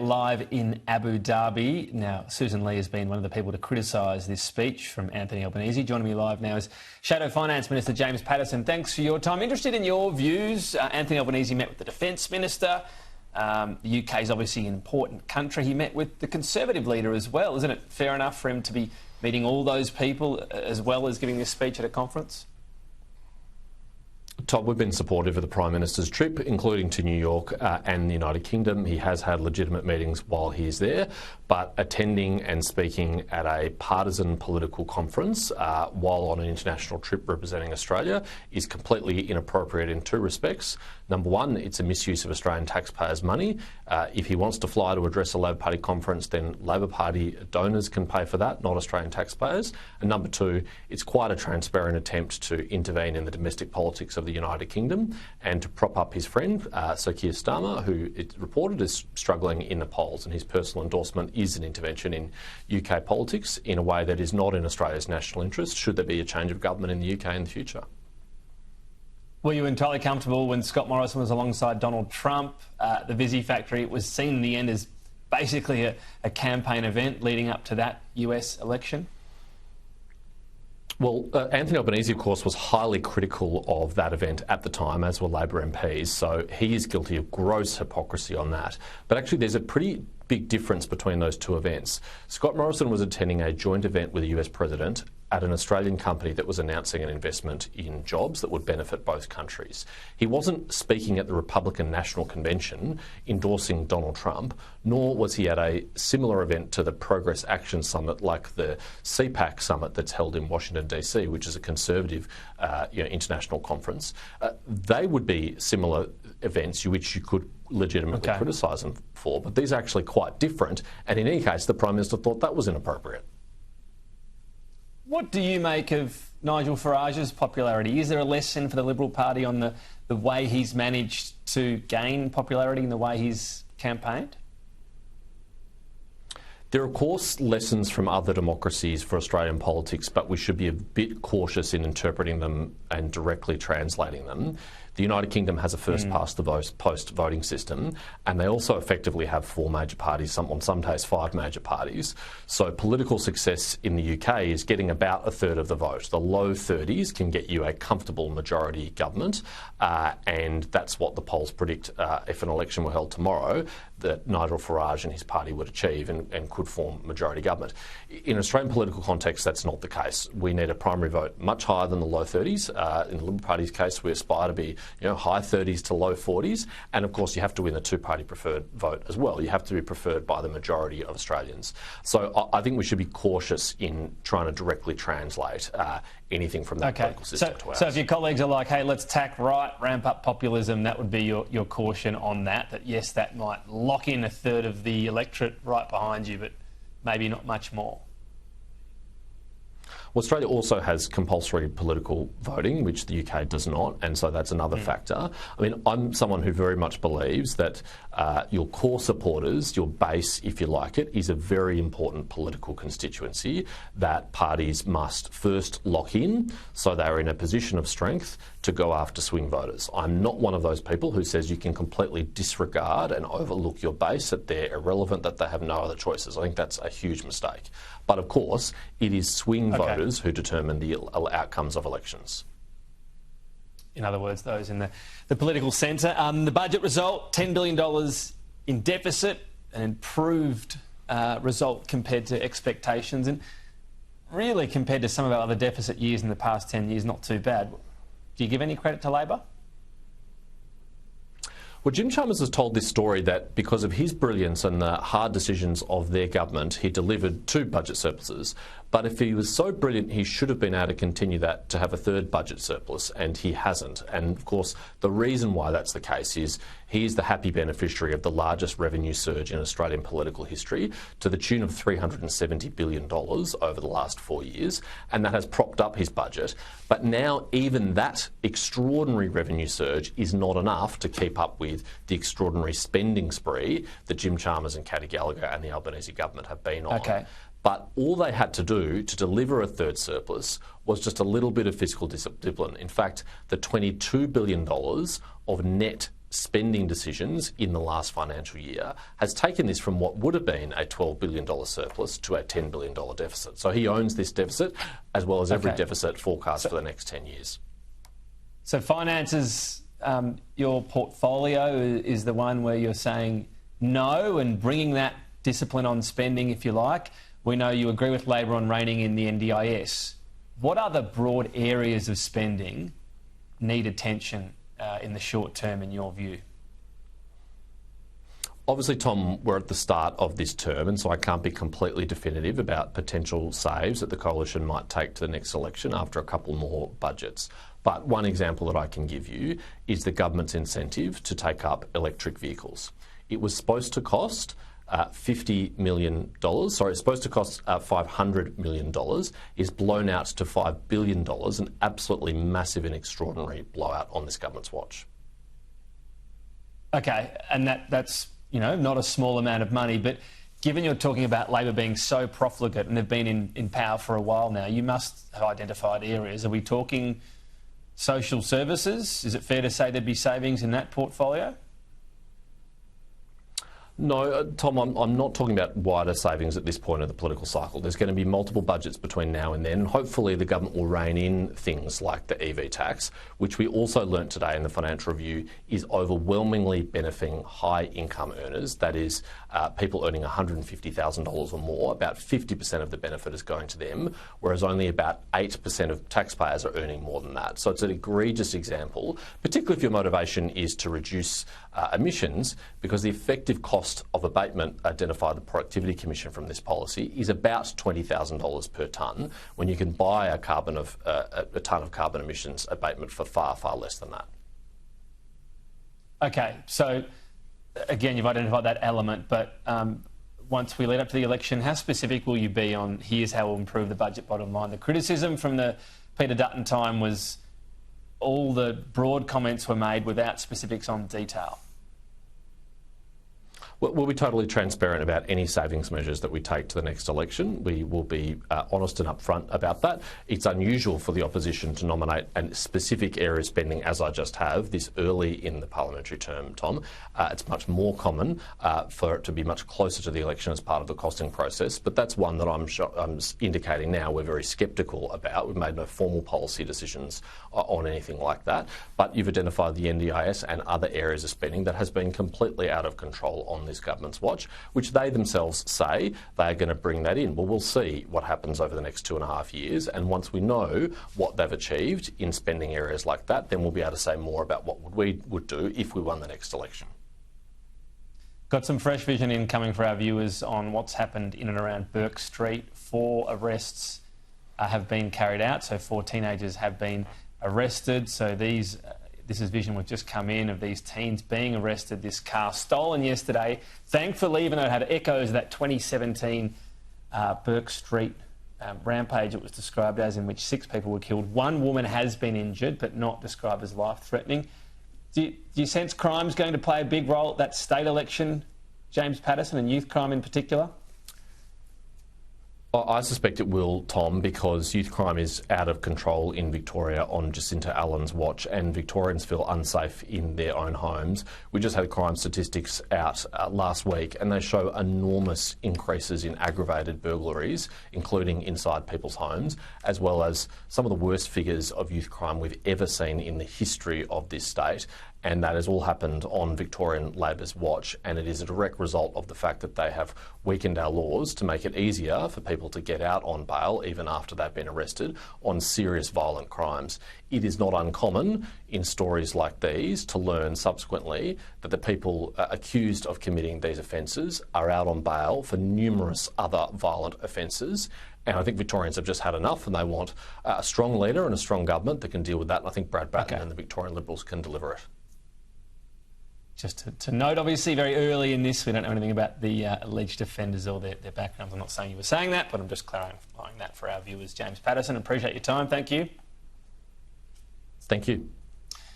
live in Abu Dhabi. Now, Susan Lee has been one of the people to criticise this speech from Anthony Albanese. Joining me live now is Shadow Finance Minister James Patterson. Thanks for your time. Interested in your views. Anthony Albanese met with the Defence Minister. The UK is obviously an important country. He met with the Conservative leader as well. Isn't it fair enough for him to be meeting all those people as well as giving this speech at a conference? Todd, we've been supportive of the Prime Minister's trip, including to New York and the United Kingdom. He has had legitimate meetings while he's there, but attending and speaking at a partisan political conference while on an international trip representing Australia is completely inappropriate in two respects. Number one, it's a misuse of Australian taxpayers' money. If he wants to fly to address a Labor Party conference, then Labor Party donors can pay for that, not Australian taxpayers. And number two, it's quite a transparent attempt to intervene in the domestic politics of the United Kingdom and to prop up his friend, Sir Keir Starmer, who it's reported is struggling in the polls, and his personal endorsement is an intervention in UK politics in a way that is not in Australia's national interest, should there be a change of government in the UK in the future. Were you entirely comfortable when Scott Morrison was alongside Donald Trump? The Visy factory, it was seen in the end as basically a campaign event leading up to that US election? Well, Anthony Albanese, of course, was highly critical of that event at the time, as were Labor MPs, so he is guilty of gross hypocrisy on that. But actually, there's a pretty big difference between those two events. Scott Morrison was attending a joint event with the US President at an Australian company that was announcing an investment in jobs that would benefit both countries. He wasn't speaking at the Republican National Convention endorsing Donald Trump, nor was he at a similar event to the Progress Action Summit like the CPAC Summit that's held in Washington, D.C., which is a conservative international conference. They would be similar events which you could legitimately criticise them for, but these are actually quite different, and in any case, the Prime Minister thought that was inappropriate. What do you make of Nigel Farage's popularity? Is there a lesson for the Liberal Party on the way he's managed to gain popularity and the way he's campaigned? There are, of course, lessons from other democracies for Australian politics, but we should be a bit cautious in interpreting them and directly translating them. The United Kingdom has a first-past-the-post voting system, and they also effectively have four major parties, on some days 5 major parties. So political success in the UK is getting about a third of the vote. The low 30s can get you a comfortable majority government, and that's what the polls predict if an election were held tomorrow, that Nigel Farage and his party would achieve and could form majority government. In Australian political context, that's not the case. We need a primary vote much higher than the low 30s. In the Liberal Party's case, we aspire to be high 30s to low 40s, and of course you have to win the two-party preferred vote as well. You have to be preferred by the majority of Australians. So I think we should be cautious in trying to directly translate anything from that political system to ours. So if your colleagues are like, hey, let's tack right, ramp up populism, that would be your caution on that yes, that might lock in a third of the electorate right behind you, but maybe not much more. Well, Australia also has compulsory political voting, which the UK does not, and so that's another factor. I mean, I'm someone who very much believes that your core supporters, your base, if you like it, is a very important political constituency that parties must first lock in so they're in a position of strength to go after swing voters. I'm not one of those people who says you can completely disregard and overlook your base, that they're irrelevant, that they have no other choices. I think that's a huge mistake. But of course, it is swing voters who determine the outcomes of elections. In other words, those in the political centre. The budget result, $10 billion in deficit, an improved result compared to expectations, and really compared to some of our other deficit years in the past 10 years, not too bad. Do you give any credit to Labor? Well, Jim Chalmers has told this story that because of his brilliance and the hard decisions of their government, he delivered 2 budget surpluses. But if he was so brilliant, he should have been able to continue that to have a 3rd budget surplus, and he hasn't. And of course, the reason why that's the case is he is the happy beneficiary of the largest revenue surge in Australian political history, to the tune of $370 billion over the last 4 years, and that has propped up his budget. But now even that extraordinary revenue surge is not enough to keep up with the extraordinary spending spree that Jim Chalmers and Katy Gallagher and the Albanese government have been on. But all they had to do to deliver a 3rd surplus was just a little bit of fiscal discipline. In fact, the $22 billion of net spending decisions in the last financial year has taken this from what would have been a $12 billion surplus to a $10 billion deficit. So he owns this deficit as well as every deficit forecast for the next 10 years. So finances, your portfolio is the one where you're saying no and bringing that discipline on spending, if you like. We know you agree with Labor on reining in the NDIS. What other broad areas of spending need attention in the short term, in your view? Obviously, Tom, we're at the start of this term, and so I can't be completely definitive about potential saves that the coalition might take to the next election after a couple more budgets. But one example that I can give you is the government's incentive to take up electric vehicles. It was supposed to cost $50 million. Sorry, it's supposed to cost $500 million. Is blown out to $5 billion, an absolutely massive and extraordinary blowout on this government's watch. Okay, and that's not a small amount of money, but given you're talking about Labor being so profligate and have been in power for a while now, you must have identified areas. Are we talking social services? Is it fair to say there'd be savings in that portfolio? No, Tom, I'm not talking about wider savings at this point of the political cycle. There's going to be multiple budgets between now and then. Hopefully the government will rein in things like the EV tax, which we also learnt today in the Financial Review is overwhelmingly benefiting high income earners. That is, people earning $150,000 or more. About 50% of the benefit is going to them, whereas only about 8% of taxpayers are earning more than that. So it's an egregious example, particularly if your motivation is to reduce emissions, because the effective cost of abatement identified the Productivity Commission from this policy is about $20,000 per tonne, when you can buy a tonne of carbon emissions abatement for far, far less than that. Okay, so again, you've identified that element, but once we lead up to the election, how specific will you be on here's how we'll improve the budget bottom line? The criticism from the Peter Dutton time was all the broad comments were made without specifics on detail. We'll be totally transparent about any savings measures that we take to the next election. We will be honest and upfront about that. It's unusual for the opposition to nominate a specific area of spending, as I just have, this early in the parliamentary term, Tom. It's much more common for it to be much closer to the election as part of the costing process, but that's one that I'm indicating now we're very sceptical about. We've made no formal policy decisions on anything like that, but you've identified the NDIS and other areas of spending that has been completely out of control on this government's watch, which they themselves say they are going to bring that in. Well, we'll see what happens over the next 2.5 years, and once we know what they've achieved in spending areas like that, then we'll be able to say more about what we would do if we won the next election. Got some fresh vision incoming for our viewers on what's happened in and around Bourke Street. 4 arrests have been carried out, so 4 teenagers have been arrested. So this is vision we've just come in of these teens being arrested, this car stolen yesterday. Thankfully, even though it had echoes of that 2017 Bourke Street rampage it was described as, in which 6 people were killed. 1 woman has been injured, but not described as life-threatening. Do you sense crime's going to play a big role at that state election, James Patterson, and youth crime in particular? I suspect it will, Tom, because youth crime is out of control in Victoria on Jacinta Allen's watch, and Victorians feel unsafe in their own homes. We just had crime statistics out last week, and they show enormous increases in aggravated burglaries, including inside people's homes, as well as some of the worst figures of youth crime we've ever seen in the history of this state. And that has all happened on Victorian Labor's watch, and it is a direct result of the fact that they have weakened our laws to make it easier for people to get out on bail, even after they've been arrested, on serious violent crimes. It is not uncommon in stories like these to learn subsequently that the people accused of committing these offences are out on bail for numerous other violent offences. And I think Victorians have just had enough, and they want a strong leader and a strong government that can deal with that. And I think Brad Batten and the Victorian Liberals can deliver it. Just to note, obviously, very early in this, we don't know anything about the alleged offenders or their backgrounds. I'm not saying you were saying that, but I'm just clarifying that for our viewers. James Patterson, appreciate your time. Thank you. Thank you.